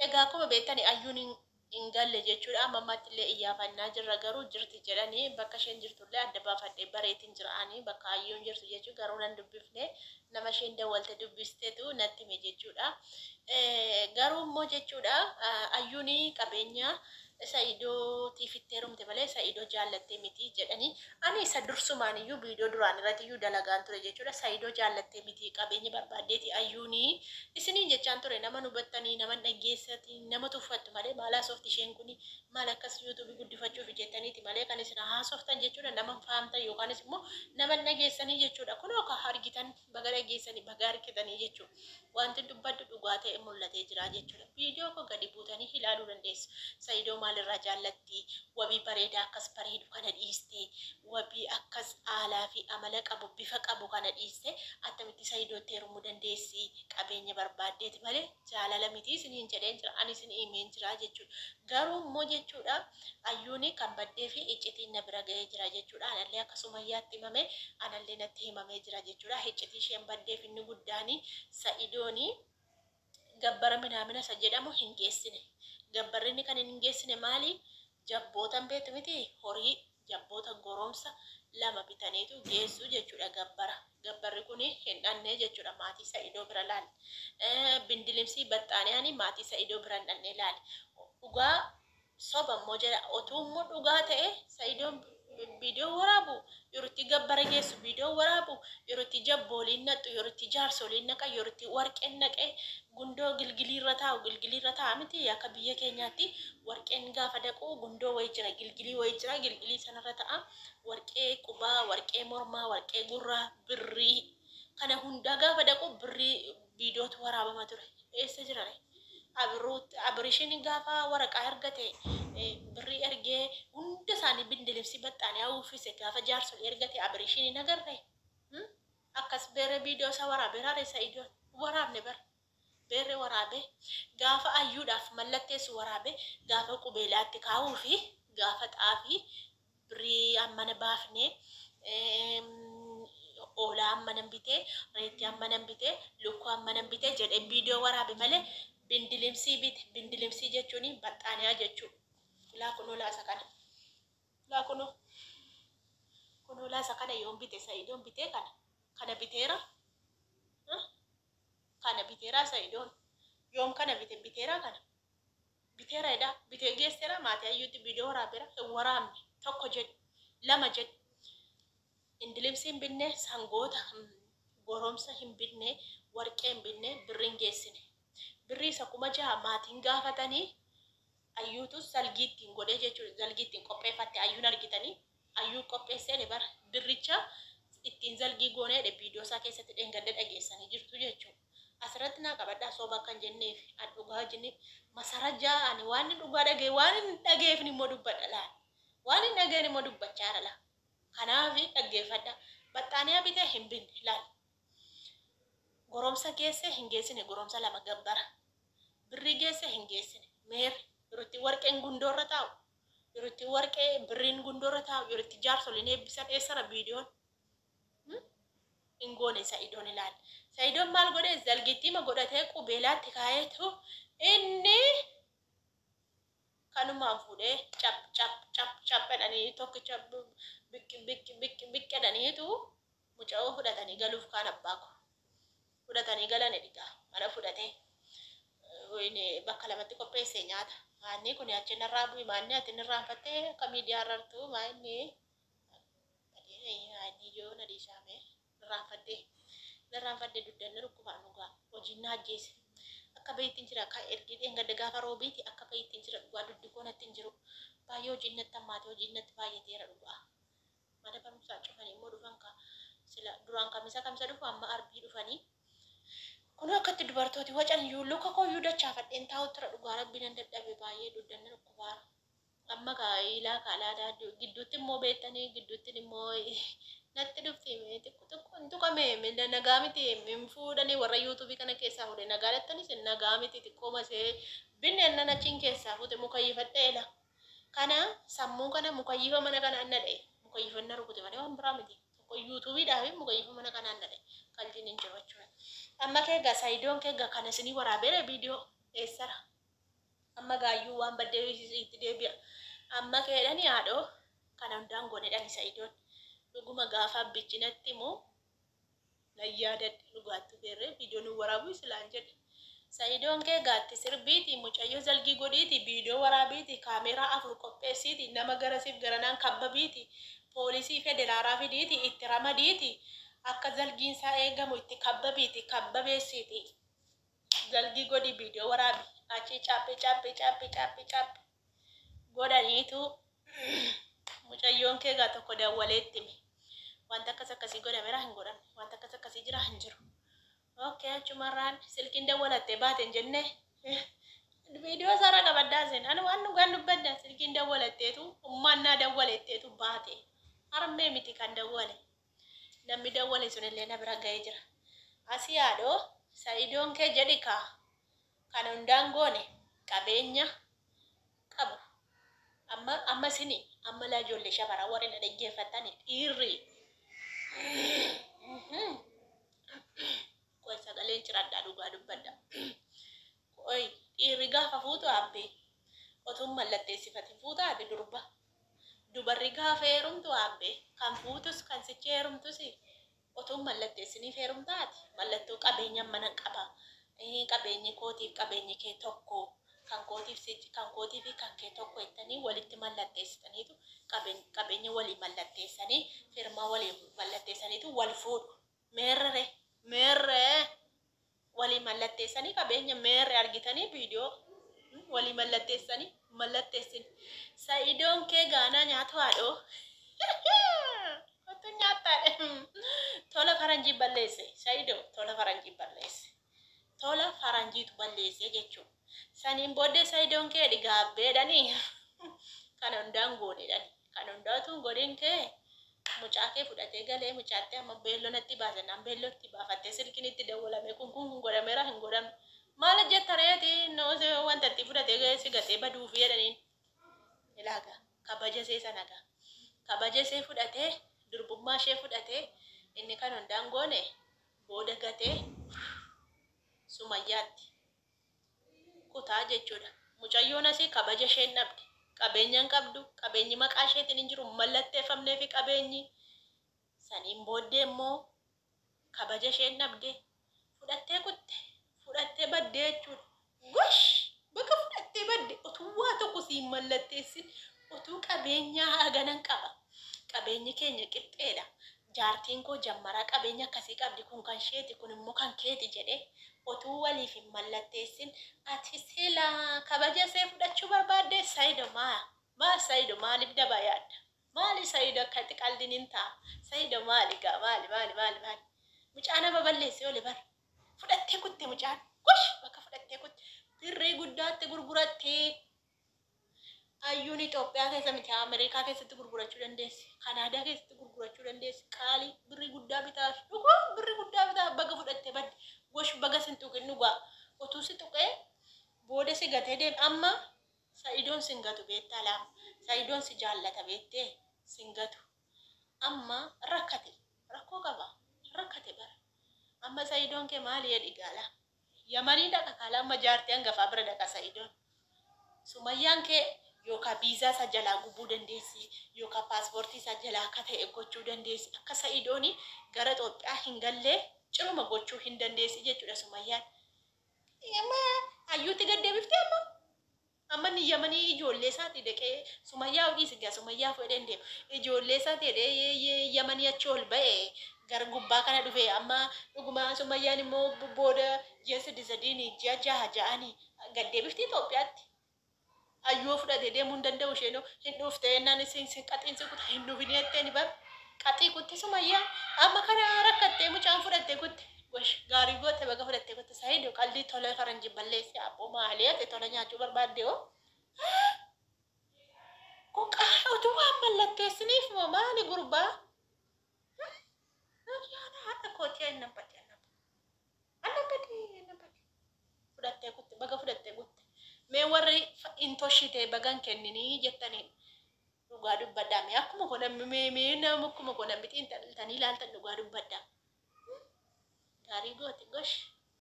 Egaa akkuma beektani ayyuun hin galle jechuudha. Amma ammaatti illee iyyaafannaa jirra garuu jirti jedhanii bakka isheen jirtullee adda baafadhee bareetiin jiraanii bakka ayyuun jirtu jechuudha. Garuu nan dubbifne nama isheen dawwalte dubbisteetu natti hime jechuudha. Garuu immoo jechuudha ayyuun qabeenya isa iddootiif itti heerumte malee isa iddoo jaallattee miti jedhanii ani isa dursumaan iyyuu viidiyoo duraan irratti iyyuu dalagaan ture jechuudha. Isa iddoo jaallattee miti qabeenya barbaaddeeti ayyuun isiniin jechaan ture nama nubattanii nama dhaggeessati nama tuffattu malee maalaa softi isheen kun maal akkas yuutuubii guddifachuuf jettaniiti malee kan isin haasoftan jechuudha nama fahamtan yookaanis immoo nama dhageessanii jechuudha. Kun akka argitan baga dhageessanii baga harkitanii jechuudha. Wanti dubbaddu dhugaa ta'e mul'atee jira jechuudha. Viidiyoo koo gadi buutanii ilaaluu dandeessu. Saayidoo maalirraa jaallatti wabii bareedaa akkas bareedu kana dhiiste wabii akkas aalaa fi amala qabu bifa qabu kana dhiiste attamitti saayidootti heerumuu dandeessi qabeenya barbaaddeeti malee jaalala miti isiniin jedheen jira ani isin himeen jira jechuudha. Garuu immoo jechuudha ayyuuni kan baddee fi iccitiin na bira ga'ee jira jechuudha. Anallee akkasuma yaatti himame anallee natti himamee jira jechuudha. Iccitii isheen baddeef inni guddaanii Saayidooni gabbara minaamina isa jedhamu hin geessine. Gabbarrini kan hin geessine maali? Jabbootan beektu miti horii jabboota goromsa lama bitaniitu geessu jechuudha gabbara. Gabbarri kun hin dhanne jechuudha maatii Saayidoo bira laal. Bindilimsii baxxaaniyaani maatii Saayidoo bira hin dhanne laal. Dhugaa soba immoo jedha otuu immoo dhugaa ta'e Saayidoon viidiyoo waraabu yeroo itti gabbara geessu viidiyoo waraabu yeroo itti jabbooliin naqu yeroo itti jaarsoliin naqa yeroo itti warqeen naqee gundoo gilgiliirra taa'u miti akka biyya keenyaatti warqeen gaafa dhaqu gundoo wayii jira gilgilii wayii jira gilgilii sanarra ta'a warqee qubaa warqee mormaa warqee gurraa birrii kana hundaa gaafa dhaqu birrii viidiyootu waraabama ture eessa jirare abirishiin gaafa waraqaa ergate birrii ergee hunda isaanii bindilimsi baxxaanii uffise gaafa jaarsolii ergate abirishiin agarre akkas beere viidiyoo isa waraabee raare Saayidoon waraabne bara. Beerre waraabe gaafa ayyuudhaaf mallatteessu waraabe gaafa qubeelaatti kaa'uu fi gaafa xaafii birrii ammana baafne oolaa ammana bitee reetti ammana bitee lukkuu ammana bitee jedhee viidiyoo waraabe malee bindilimsii bite bindilimsii jechuun baxxaaniyaa jechuudha. Laa kunoo laasa kana laa kunoo laasa kana yoon bite Saayidoon bitee kana biteera. Kana biteera Saayidoon yoom kana biteera kana biteera edha bitee geessera maatii ayyuutti viidiyoo waraabeera hin waraabne tokko jedhu lama jedhu bindilimsii hin binne sangoota goromsa hin binne warqee hin binne birriin geessine birrii isa 6,000 maatiin gaafatanii ayyuutu salgiittiin godhee jechuudha salgiittiin qopheeffatte ayyuun argitanii ayyuu qopheessee bara birricha ittiin salgii goonee viidiyoo isaa keessatti dheengadda dhageessanii jirtu jechuudha. Asirratti naa qabadhaa sooba kan jenneef dhugaa jenneef masara jaa'ani waan inni dhugaa dhagee waan inni dhageef immoo dubbadha laal waan inni dhageen immoo dubbachaa jira kanaaf dhaggeeffadha baxxaaniyaa bitee hin binne laal goromsa geesse hin geessine goromsa lama gabbara birrii geesse hin geessine meer yeroo itti warqeen gundoorra taa'u yeroo itti warqee birriin gundoorra taa'u yeroo itti jaarsoliin eebbisan eessara viidiyoon ingoone Saayidoon ilaal. Saayidoon maal godhe zalgittima godhatee qubeelaatti kaayetu inni kanumaan fuudhee cap jedhanii tokkicha biqqedhaniitu muca'oo fudhatanii galuuf kaan abbaako fudhatanii galan edhigaa mana fudhatee bakka lamatti qopheessee nyaata maanni kun achi narraa bu'i maanni ati nirraanfattee akka miidiyaa irrattuu maanni yoo na dhiisaame nirraanfattee duddanni rukkubaan dhugaa hojiin na ajjeese akka bayiittiin jira akka ergi dheengadda gaafa roobiiti akka bayiittiin jira dhugaa duddi koonatti hin jiru baay'ee hojiin natti hammaate hojiin natti baay'ateera dhugaa mana barumsaa cufanii immoo dhufan sila duraan kamisa dhufu amma arbii dhufanii kun akkatti dubartooti wacan iyyuu luka koo iyyuu dachaafadheen taa'u tura dhugaa rabbiin hin dadhabe baay'ee duddanni rukkubaara amma ilaa kaalaadaa gidduutti immoo beektanii gidduutti immoo natti dhufti tuqame nagaa miti min fuudhanii warra yuutuubii kana keessaa fuudhe nagaa dhattanis nagaa miti xiqqooma see binneen achiin keessaa fuute mukayyifadheela kana sammuu kana mukayyifa mana kana anna dha'e mukayyifanna rukute malee waan biraa miti tokko yuutuubiidhaaf mukayyifa mana kana anna dha'e qalbiin hin jiru jechuudha. Amma keeggaa Saayidoon keeggaa kana isinii waraabeera viidiyoo eessara gaayyuu waan baddee itti deebi'a. Amma keedhani haadhoo kana hundaan goonedhaan isa idoon dhuguma gaafa abbichi moo nayyaadadhe dhugaattu feerree viidiyoon waraabu islaan jedhe. Sa'idoon kee gaatti sirbiiti mucayyoo zalgii godhiiti viidiyoo waraabiiti kaameeraa afur qopheessiiti nama garasiif garanaan kabbabiiti poolisii federaalaa fidiiti itti ramadiiti akka zalgiinsaa eegamu itti kabbabiiti kabbabeessiiti zalgii godhi viidiyoo waraabi achi caaphe godhaniitu mucayyoon kee gaa tokko dawwaleetti mi wanta akkasii godhameera hin godhamne wanta akkasii jira hin jiru. Okay, achumarraan silkiin dawwalattee baateen jenne viidiyoo saara qabadaasen anu waan dhugaan dubbadda silkiin dawwalatteetu ummannaa dawwaletteetu baate harmee miti kan dawwale namni dawwale sunillee na bira ga'ee jira. Asii haadhoo Sa'idoon kee jedhi kaa kan hundaan goone qabeenya qabu amma sini amma laa ijoollee shabaraa warri na dhaggeeffatanii dhiirri koy sagaleen ciradhaa dhugaa dubbadda koy dhiirri gaafa fuutu abbe otuun mallatteessifati fuuta abbe dubarri gaafa heerumtu abbe kan fuutus kan sichi heerumtus otuun mallatteessiniif heerumtaati mallattoo qabeenya mana qaba qabeenyi kootiif qabeenyi kee tokko kan kootiif fi kan kee tokko jettanii walitti mallatteessitaniitu qabeenya walii mallatteessanii firmaa walii mallatteessaniitu wal fuudhu meerre walii mallatteessanii qabeenya meerre argitanii viidiyoo walii mallatteessin Sa'idoon kee gaanaa nyaatu haadhoo otoo nyaataadhe tola faranjii balleesse Sa'idoo tola faranjii balleesse tola faranjiitu balleesse jechuun saniin booddee Sa'idoon kee dhigaabbeedhanii kan hundaan goonedhani kan hundaatuun godhin kee mucaa kee fudhatee galee mucaatti amma beelloo natti baasan beellootti baafattee silkiin itti dawwalame kun godhameera hin godhamne maal jettareeti noose wanta itti fudhatee si gatee baduuf jedhaniin ilaaga kabajasee sanaga kabajasee fudhatee durbummaa ishee fudhatee inni kan hundaan goone booda gatee Sumayyaatti kutaa jechuudha. Mucayyoon asii kabaja isheen dhabde qabeenyaan qabdu qabeenyi maqaa isheetiin hin jiru mallatteeffamnee fi qabeenyi saniin booddee immoo kabaja isheen dhabde fudhattee baddee jechuudha. Gosh bakka fudhattee badde otuu waa tokko siin mallatteessin otuu qabeenyaa haganan qaba qabeenyi keenya qixxeedha. Jaartiin koo jammaraa qabeenya akkasii qabdi kun kan isheeti kun immoo kan keeti jedhee otuu waliif hin mallatteessin ati sila kabaja ishee fudhachuu barbaadde Sa'ido Sa'ido maaliif daba yaadda maali Sa'ido akkatti qaldiin hin ta'a Sa'ido maali mucaan nama balleessee oli bar fudhattee kutte mucaan gosh bakka fudhattee kutte birrii guddaatti gurgurattee ayyuun Itoophiyaa keessa miti Ameerikaa keessatti gurgurachuu dandeessi Kanaadaa keessatti gurgurachuu dandeessi qaalii birrii guddaa bitaaf dhugaa birrii guddaa bitaaf baga fudhattee badde gosh baga sin tuqin dhugaa otuu si tuqee booda si gatee deem amma Sa'idoon sin gatu beektaa laama Sa'idoon si jaallata beektee sin gatu amma rakkoo qaba rakkate bara amma Sa'idoon kee maali jedhi gaala Yamanii dhaqa kaala amma jaartii hangafaa bira dhaqa Sa'idoon Sumayyaan kee yookaan viizaa isa jalaa gubuu dandeessi yookaan paaspoortii isa jalaa akka ta'e gochuu dandeessi akka Sa'idoon gara Itoophiyaa hin gallee ciruma gochuu hin dandeessi jechuudha Sumayyaan. Amma hayyuutti gaddeebiftee amma ni Yamanii ijoollee isaati dhaqee Sumayyaa hojii sigaa Sumayyaa fudhee deema ijoollee isaati dhaqee Yamanii achi ol ba'e gara gubbaa kana dhufee amma dhuguma Sumayyaan immoo booda ji'a 3 ji'a 6 ja'anii gaddeebiftii Itoophiyaatti. Ayyoo fudhatee deemuu hin danda'u isheen hin dhuftee naan isin qaxiinsi kutaa hin dhufin jettee ni bar qaxii kutti Sumayyaan amma kana rakkattee mucaan fudhattee kutti gosh gaarii goote baga fudhattee kutti Sa'ido qalbii tola faranjii balleessi abboo maali ati tola nyaachuu barbaadde hoo qoqaa utuu waan mallatteessiniif moo maali gurbaa yaana haadha kootii annabati fudhattee kutti baga fudhattee kutti. Mee warri intoshite bagan kennini jettanii dhugaa dubbaddaa mee akkuma kana mee nama akkuma kana bitiin tanii ilaaltan dhugaa dubbaddaa gaarii goote gosh